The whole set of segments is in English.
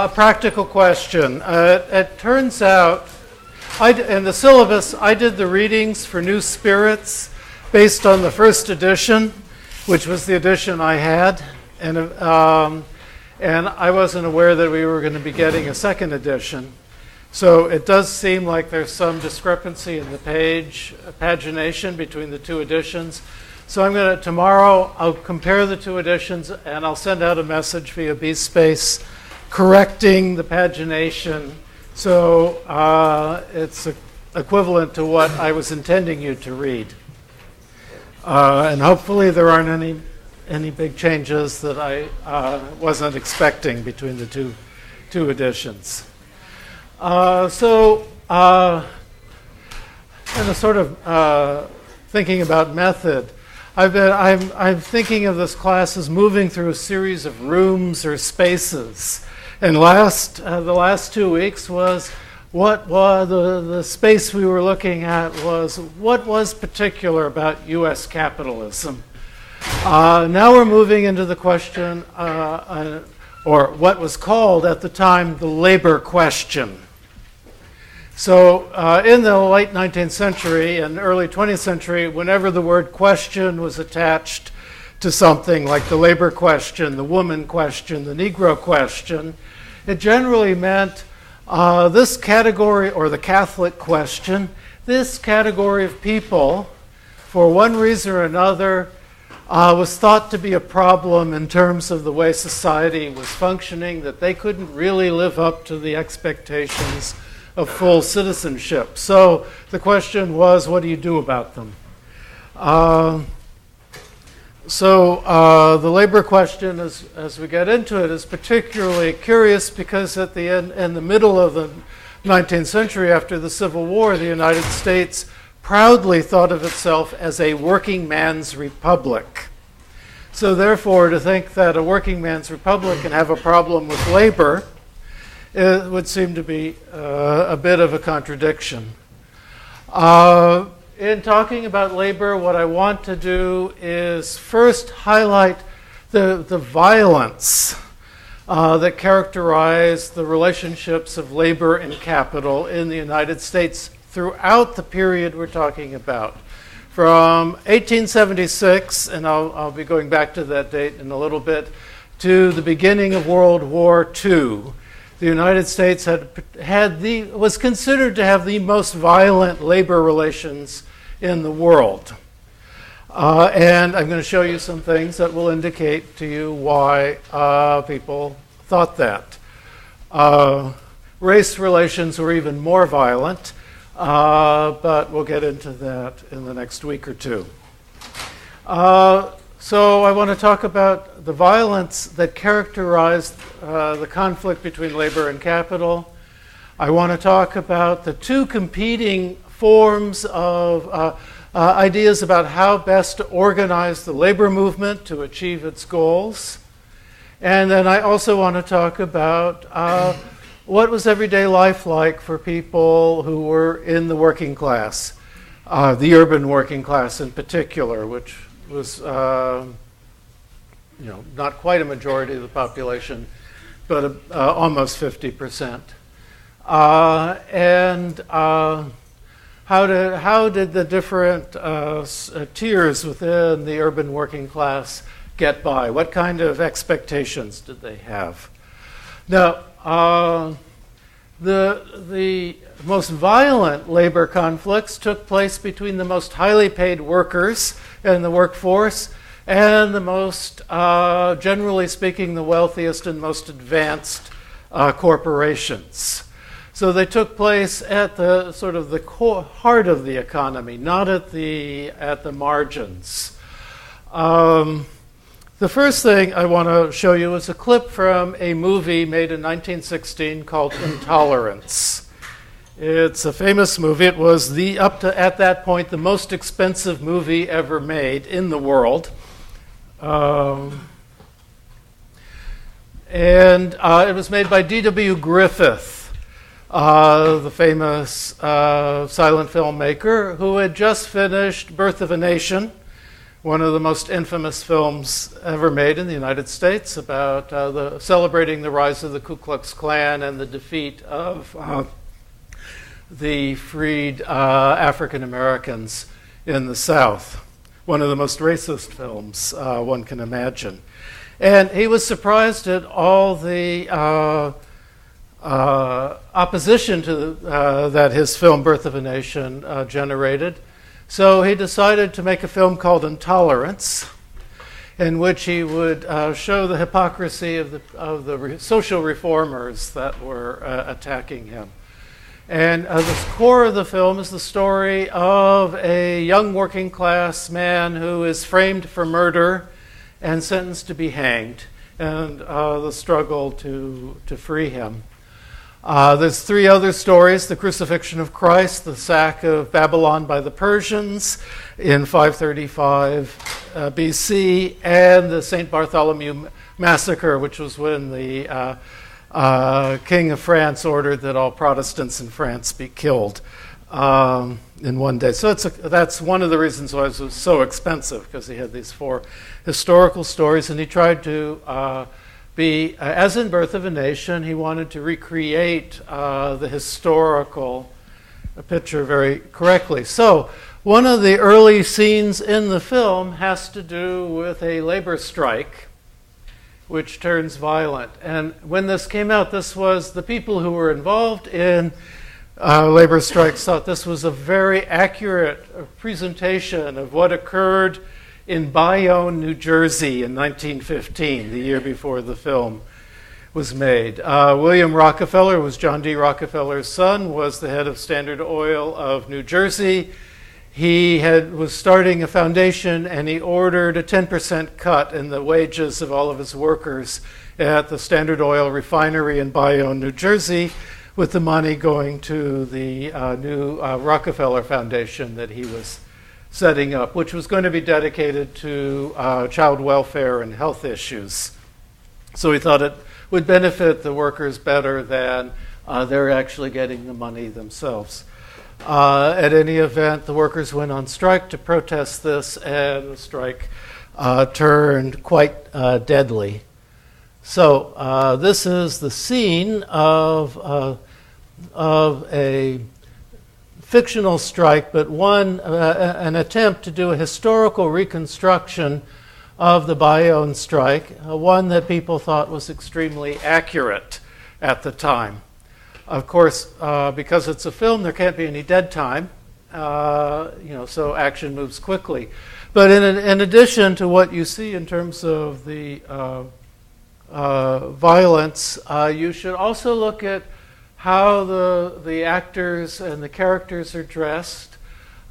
A practical question. It turns out, in the syllabus, I did the readings for New Spirits based on the first edition, which was the edition I had, and I wasn't aware that we were going to be getting a second edition. So it does seem like there's some discrepancy in the pagination between the two editions. So I'm going to, tomorrow, I'll compare the two editions, and I'll send out a message via BSpace correcting the pagination so it's equivalent to what I was intending you to read. And hopefully there aren't any big changes that I wasn't expecting between the two editions. And a sort of thinking about method, I'm thinking of this class as moving through a series of rooms or spaces. And the last 2 weeks was what was the space we were looking at was what was particular about U.S. capitalism. Now we're moving into the question, or what was called at the time the labor question. So in the late 19th century and early 20th century, whenever the word question was attached to something like the labor question, the woman question, the Negro question, it generally meant this category, or the Catholic question, this category of people, for one reason or another, was thought to be a problem in terms of the way society was functioning, that they couldn't really live up to the expectations of full citizenship. So the question was, what do you do about them? The labor question, as we get into it, is particularly curious because at the end, in the middle of the 19th century, after the Civil War, the United States proudly thought of itself as a working man's republic. So therefore, to think that a working man's republic can have a problem with labor, it would seem to be a bit of a contradiction. In talking about labor, what I want to do is first highlight the violence that characterized the relationships of labor and capital in the United States throughout the period we're talking about. From 1876, and I'll be going back to that date in a little bit, to the beginning of World War II. The United States was considered to have the most violent labor relations in the world. And I'm going to show you some things that will indicate to you why people thought that. Race relations were even more violent, but we'll get into that in the next week or two. So I want to talk about the violence that characterized the conflict between labor and capital. I want to talk about the two competing forms of ideas about how best to organize the labor movement to achieve its goals. And then I also want to talk about what was everyday life like for people who were in the working class, the urban working class in particular, which was not quite a majority of the population, but almost 50%. How did the different tiers within the urban working class get by? What kind of expectations did they have? Now, the most violent labor conflicts took place between the most highly paid workers in the workforce and the most, generally speaking, the wealthiest and most advanced corporations. So they took place at the sort of the heart of the economy, not at the margins. The first thing I want to show you is a clip from a movie made in 1916 called Intolerance. It's a famous movie. It was at that point, the most expensive movie ever made in the world. And it was made by D.W. Griffith, the famous silent filmmaker who had just finished Birth of a Nation, one of the most infamous films ever made in the United States about celebrating the rise of the Ku Klux Klan and the defeat of the freed African Americans in the South. One of the most racist films one can imagine. And he was surprised at all the opposition to that his film Birth of a Nation generated. So he decided to make a film called Intolerance, in which he would show the hypocrisy of the social reformers that were attacking him. And the core of the film is the story of a young working class man who is framed for murder and sentenced to be hanged, and the struggle to free him. There's three other stories: the crucifixion of Christ, the sack of Babylon by the Persians in 535 BC, and the St. Bartholomew Massacre, which was when the King of France ordered that all Protestants in France be killed in one day. So that's one of the reasons why it was so expensive, because he had these four historical stories, and he tried to be, as in Birth of a Nation, he wanted to recreate the historical picture very correctly. So one of the early scenes in the film has to do with a labor strike, which turns violent. And when this came out, this was the people who were involved in labor strikes thought this was a very accurate presentation of what occurred in Bayonne, New Jersey in 1915, the year before the film was made. William Rockefeller was John D. Rockefeller's son, was the head of Standard Oil of New Jersey. He was starting a foundation, and he ordered a 10% cut in the wages of all of his workers at the Standard Oil refinery in Bayonne, New Jersey, with the money going to the new Rockefeller Foundation that he was setting up, which was going to be dedicated to child welfare and health issues. So he thought it would benefit the workers better than they're actually getting the money themselves. At any event, the workers went on strike to protest this, and the strike turned quite deadly. So this is the scene of a fictional strike, but an attempt to do a historical reconstruction of the Bayonne strike, one that people thought was extremely accurate at the time. Of course, because it's a film, there can't be any dead time, so action moves quickly. But in addition to what you see in terms of the violence, you should also look at how the actors and the characters are dressed,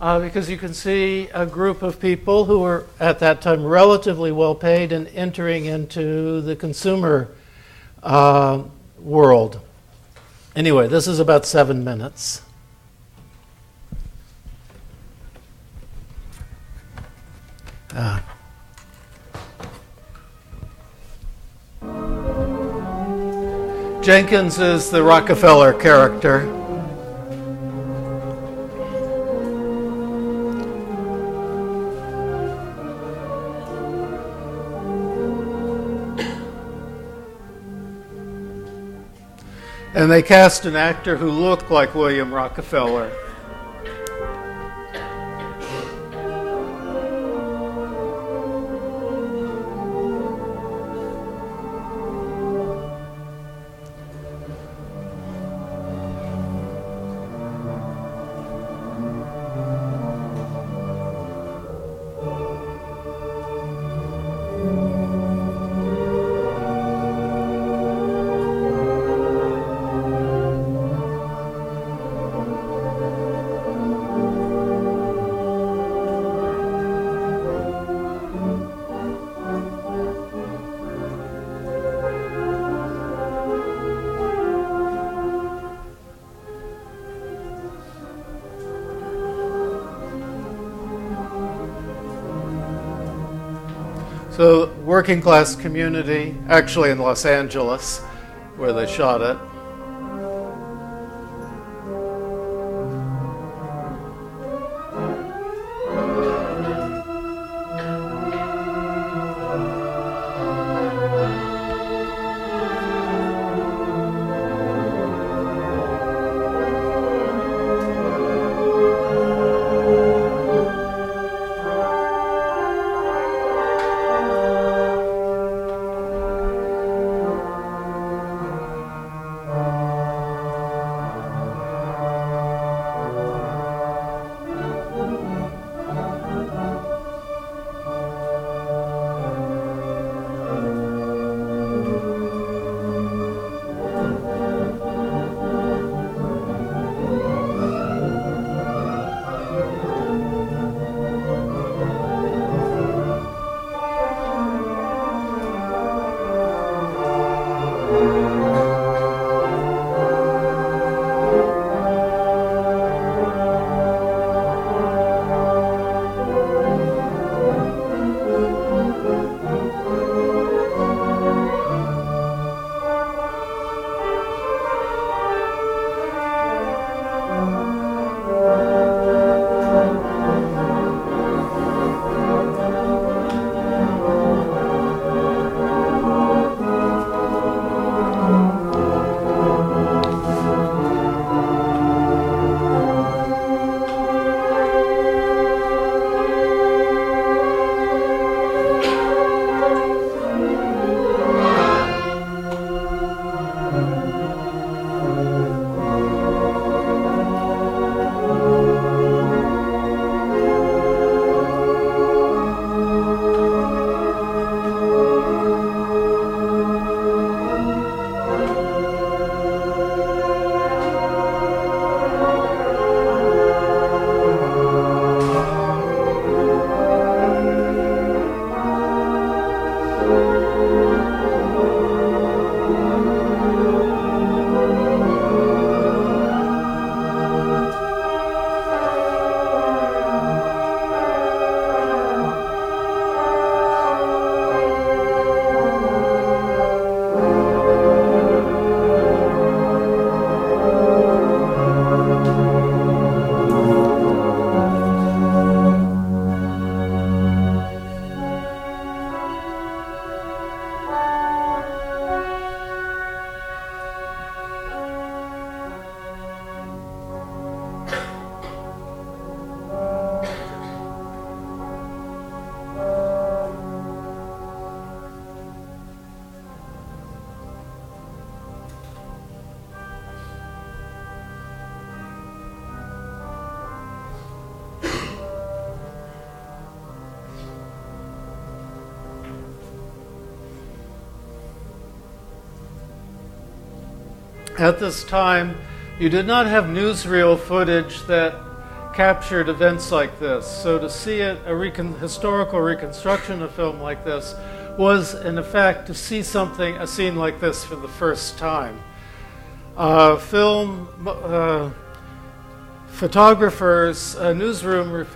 because you can see a group of people who were at that time relatively well paid and entering into the consumer world. Anyway, this is about 7 minutes. Jenkins is the Rockefeller character. And they cast an actor who looked like William Rockefeller. So, working class community, actually in Los Angeles, where they shot it. At this time, you did not have newsreel footage that captured events like this. So to see a historical reconstruction of film like this was, in effect, to see a scene like this for the first time. Photographers, newspaper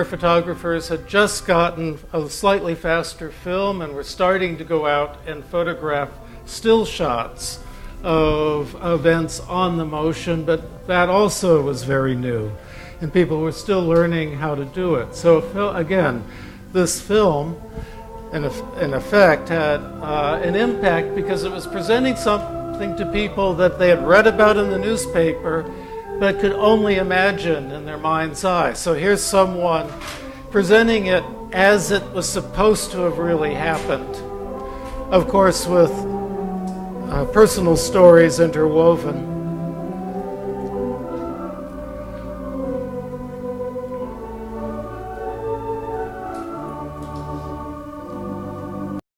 photographers had just gotten a slightly faster film and were starting to go out and photograph still shots of events on the motion, but that also was very new, and people were still learning how to do it. So again, this film, in effect, had an impact because it was presenting something to people that they had read about in the newspaper but could only imagine in their mind's eye. So here's someone presenting it as it was supposed to have really happened. Of course, with personal stories interwoven.